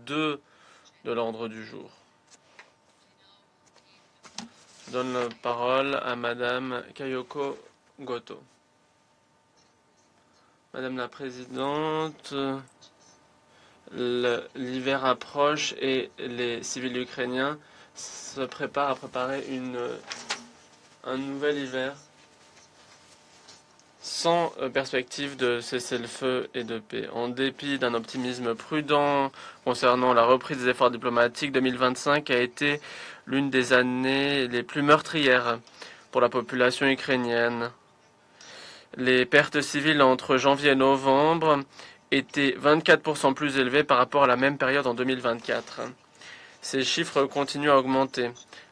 2 de l'ordre du jour. Je donne la parole à Madame Kayoko Goto. Madame la Présidente, l'hiver approche et les civils ukrainiens se préparent à préparer un nouvel hiver sans perspective de cessez-le-feu et de paix. En dépit d'un optimisme prudent concernant la reprise des efforts diplomatiques, 2025 a été l'une des années les plus meurtrières pour la population ukrainienne. Les pertes civiles entre janvier et novembre étaient 24% plus élevées par rapport à la même période en 2024. Ces chiffres continuent à augmenter,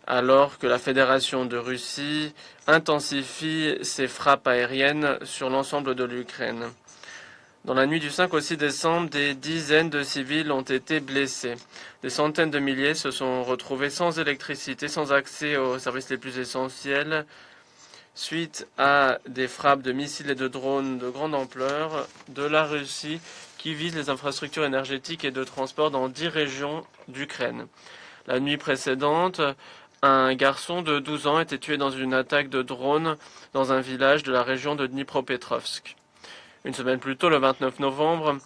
alors que la Fédération de Russie intensifie ses frappes aériennes sur l'ensemble de l'Ukraine. Dans la nuit du 5 au 6 décembre, des dizaines de civils ont été blessés. Des centaines de milliers se sont retrouvés sans électricité, sans accès aux services les plus essentiels, suite à des frappes de missiles et de drones de grande ampleur de la Russie qui visent les infrastructures énergétiques et de transport dans 10 régions d'Ukraine. La nuit précédente, un garçon de 12 ans était tué dans une attaque de drone dans un village de la région de Dnipropetrovsk. Une semaine plus tôt, le 29 novembre,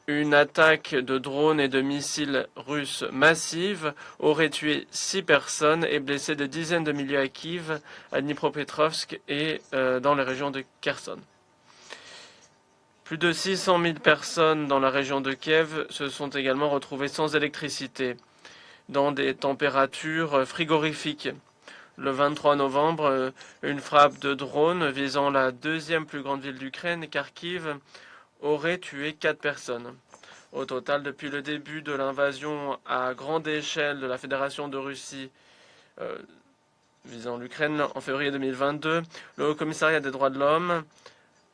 une attaque de drones et de missiles russes massive aurait tué 6 personnes et blessé des dizaines de milliers à Kiev, à Dnipropetrovsk et dans les régions de Kherson. Plus de 600 000 personnes dans la région de Kiev se sont également retrouvées sans électricité, dans des températures frigorifiques. Le 23 novembre, une frappe de drone visant la deuxième plus grande ville d'Ukraine, Kharkiv, aurait tué 4 personnes. Au total, depuis le début de l'invasion à grande échelle de la Fédération de Russie visant l'Ukraine en février 2022, le Haut Commissariat des droits de l'homme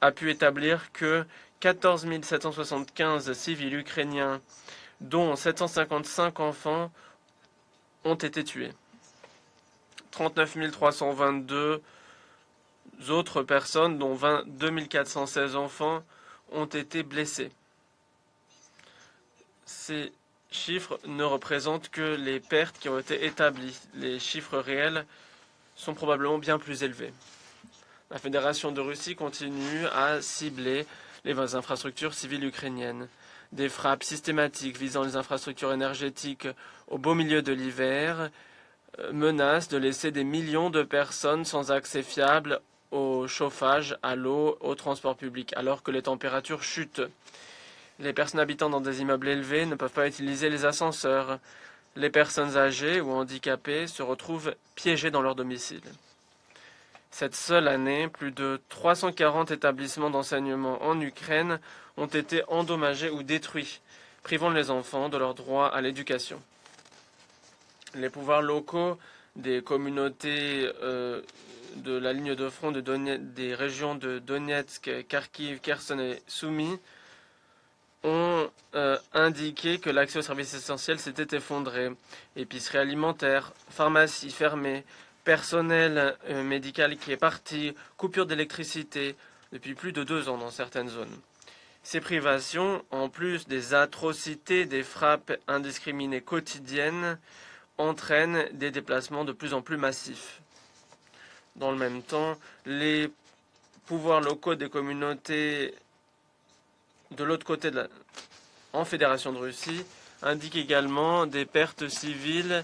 a pu établir que 14 775 civils ukrainiens, dont 755 enfants, ont été tués. 39 322 autres personnes, dont 22 416 enfants, ont été blessés. Ces chiffres ne représentent que les pertes qui ont été établies. Les chiffres réels sont probablement bien plus élevés. La Fédération de Russie continue à cibler les infrastructures civiles ukrainiennes. Des frappes systématiques visant les infrastructures énergétiques au beau milieu de l'hiver menacent de laisser des millions de personnes sans accès fiable au chauffage, à l'eau, au transport public, alors que les températures chutent. Les personnes habitant dans des immeubles élevés ne peuvent pas utiliser les ascenseurs. Les personnes âgées ou handicapées se retrouvent piégées dans leur domicile. Cette seule année, plus de 340 établissements d'enseignement en Ukraine ont été endommagés ou détruits, privant les enfants de leur droit à l'éducation. Les pouvoirs locaux des communautés de la ligne de front des régions de Donetsk, Kharkiv, Kherson et Soumy ont indiqué que l'accès aux services essentiels s'était effondré. Épicerie alimentaire, pharmacie fermée, personnel médical qui est parti, coupure d'électricité depuis plus de 2 ans dans certaines zones. Ces privations, en plus des atrocités des frappes indiscriminées quotidiennes, entraînent des déplacements de plus en plus massifs. Dans le même temps, les pouvoirs locaux des communautés de l'autre côté en Fédération de Russie indiquent également des pertes civiles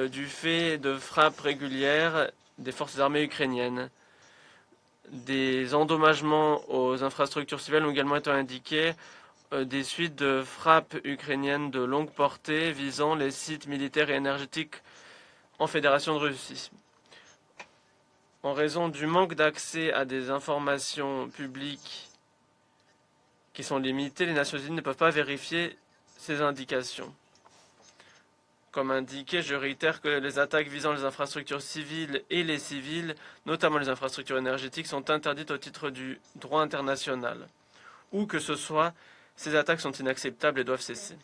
du fait de frappes régulières des forces armées ukrainiennes. Des endommagements aux infrastructures civiles ont également été indiqués des suites de frappes ukrainiennes de longue portée visant les sites militaires et énergétiques en Fédération de Russie. En raison du manque d'accès à des informations publiques qui sont limitées, les Nations Unies ne peuvent pas vérifier ces indications. Comme indiqué, je réitère que les attaques visant les infrastructures civiles et les civils, notamment les infrastructures énergétiques, sont interdites au titre du droit international. Où que ce soit, ces attaques sont inacceptables et doivent cesser.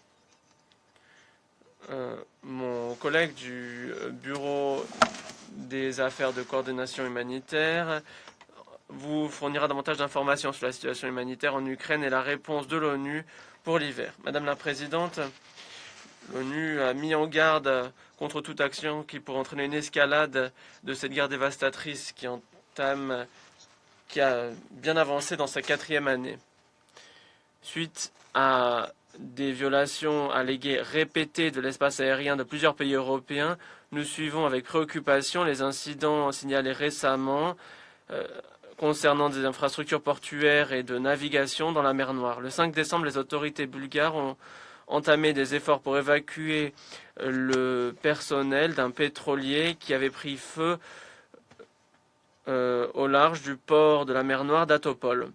Mon collègue du Bureau des affaires de coordination humanitaire vous fournira davantage d'informations sur la situation humanitaire en Ukraine et la réponse de l'ONU pour l'hiver. Madame la Présidente, l'ONU a mis en garde contre toute action qui pourrait entraîner une escalade de cette guerre dévastatrice qui a bien avancé dans sa 4e année. Suite à des violations alléguées répétées de l'espace aérien de plusieurs pays européens, nous suivons avec préoccupation les incidents signalés récemment concernant des infrastructures portuaires et de navigation dans la mer Noire. Le 5 décembre, les autorités bulgares ont entamé des efforts pour évacuer le personnel d'un pétrolier qui avait pris feu au large du port de la mer Noire d'Atopol.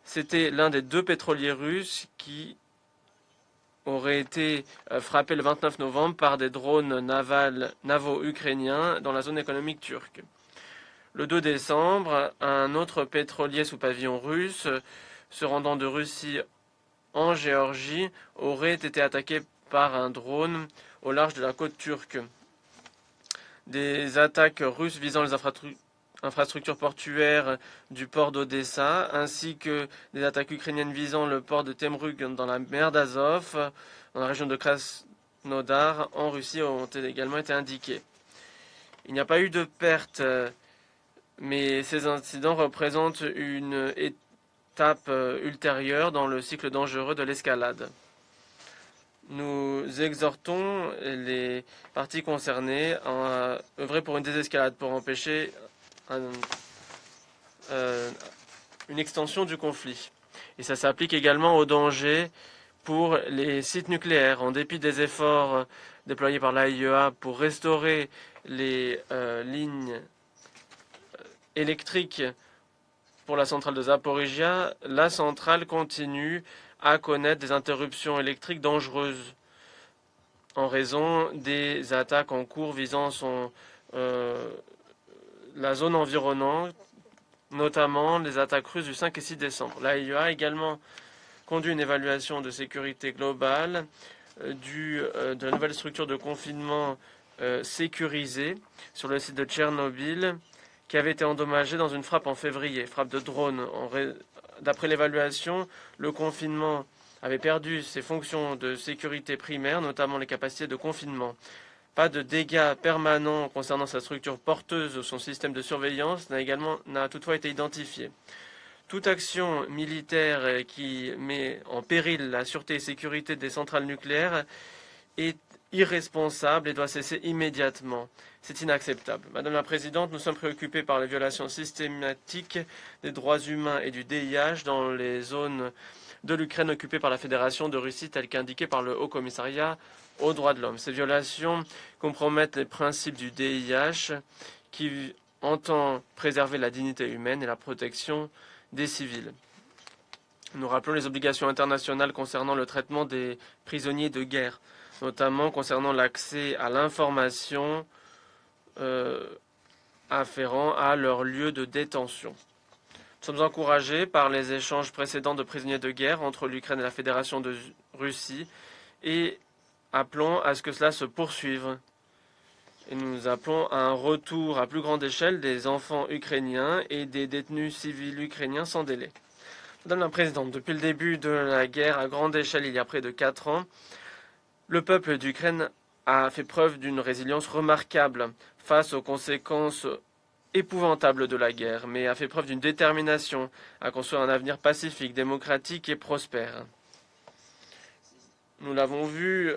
C'était l'un des 2 pétroliers russes qui aurait été frappé le 29 novembre par des drones navaux ukrainiens dans la zone économique turque. Le 2 décembre, un autre pétrolier sous pavillon russe, se rendant de Russie en Géorgie, aurait été attaqué par un drone au large de la côte turque. Des attaques russes visant les infrastructures portuaires du port d'Odessa, ainsi que des attaques ukrainiennes visant le port de Temrug dans la mer d'Azov, dans la région de Krasnodar, en Russie, ont également été indiquées. Il n'y a pas eu de pertes, mais ces incidents représentent une étape ultérieure dans le cycle dangereux de l'escalade. Nous exhortons les parties concernées à œuvrer pour une désescalade, pour empêcher une extension du conflit. Et ça s'applique également aux dangers pour les sites nucléaires. En dépit des efforts déployés par l'AIEA pour restaurer les lignes électriques pour la centrale de Zaporizhia, la centrale continue à connaître des interruptions électriques dangereuses en raison des attaques en cours visant la zone environnante, notamment les attaques russes du 5 et 6 décembre. L'AIEA a également conduit une évaluation de sécurité globale de la nouvelle structure de confinement sécurisée sur le site de Tchernobyl, qui avait été endommagée dans une frappe en février, frappe de drone. D'après l'évaluation, le confinement avait perdu ses fonctions de sécurité primaires, notamment les capacités de confinement. Pas de dégâts permanents concernant sa structure porteuse ou son système de surveillance n'a toutefois été identifié. Toute action militaire qui met en péril la sûreté et sécurité des centrales nucléaires est irresponsable et doit cesser immédiatement. C'est inacceptable. Madame la Présidente, nous sommes préoccupés par les violations systématiques des droits humains et du DIH dans les zones de l'Ukraine occupées par la Fédération de Russie, telles qu'indiquées par le Haut Commissariat aux droits de l'homme. Ces violations compromettent les principes du DIH qui entend préserver la dignité humaine et la protection des civils. Nous rappelons les obligations internationales concernant le traitement des prisonniers de guerre, notamment concernant l'accès à l'information afférent à leur lieu de détention. Nous sommes encouragés par les échanges précédents de prisonniers de guerre entre l'Ukraine et la Fédération de Russie et appelons à ce que cela se poursuive. Et nous appelons à un retour à plus grande échelle des enfants ukrainiens et des détenus civils ukrainiens sans délai. Madame la Présidente, depuis le début de la guerre à grande échelle il y a près de 4 ans, le peuple d'Ukraine a fait preuve d'une résilience remarquable face aux conséquences épouvantables de la guerre, mais a fait preuve d'une détermination à construire un avenir pacifique, démocratique et prospère. Nous l'avons vu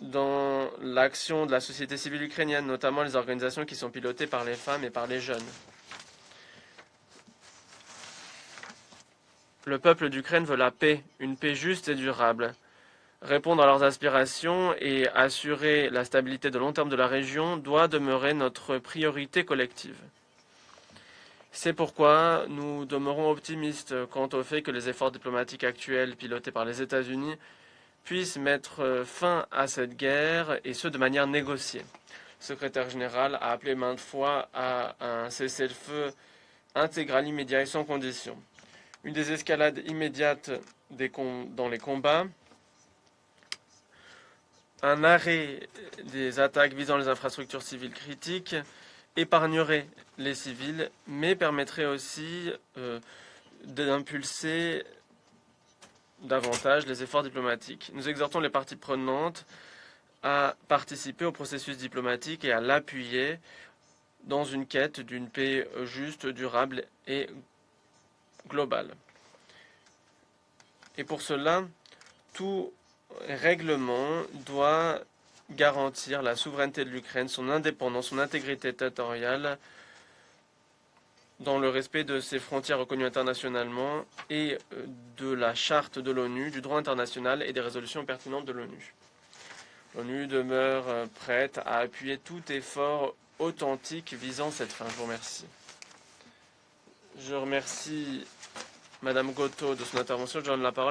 dans l'action de la société civile ukrainienne, notamment les organisations qui sont pilotées par les femmes et par les jeunes. Le peuple d'Ukraine veut la paix, une paix juste et durable. Répondre à leurs aspirations et assurer la stabilité de long terme de la région doit demeurer notre priorité collective. C'est pourquoi nous demeurons optimistes quant au fait que les efforts diplomatiques actuels pilotés par les États-Unis puissent mettre fin à cette guerre, et ce de manière négociée. Le secrétaire général a appelé maintes fois à un cessez-le-feu intégral, immédiat et sans condition. Une désescalade immédiate dans les combats, un arrêt des attaques visant les infrastructures civiles critiques épargnerait les civils, mais permettrait aussi d'impulser davantage les efforts diplomatiques. Nous exhortons les parties prenantes à participer au processus diplomatique et à l'appuyer dans une quête d'une paix juste, durable et globale. Et pour cela, tout règlement doit garantir la souveraineté de l'Ukraine, son indépendance, son intégrité territoriale, dans le respect de ses frontières reconnues internationalement et de la charte de l'ONU, du droit international et des résolutions pertinentes de l'ONU. L'ONU demeure prête à appuyer tout effort authentique visant cette fin. Je vous remercie. Je remercie Madame Gotto de son intervention. Je donne la parole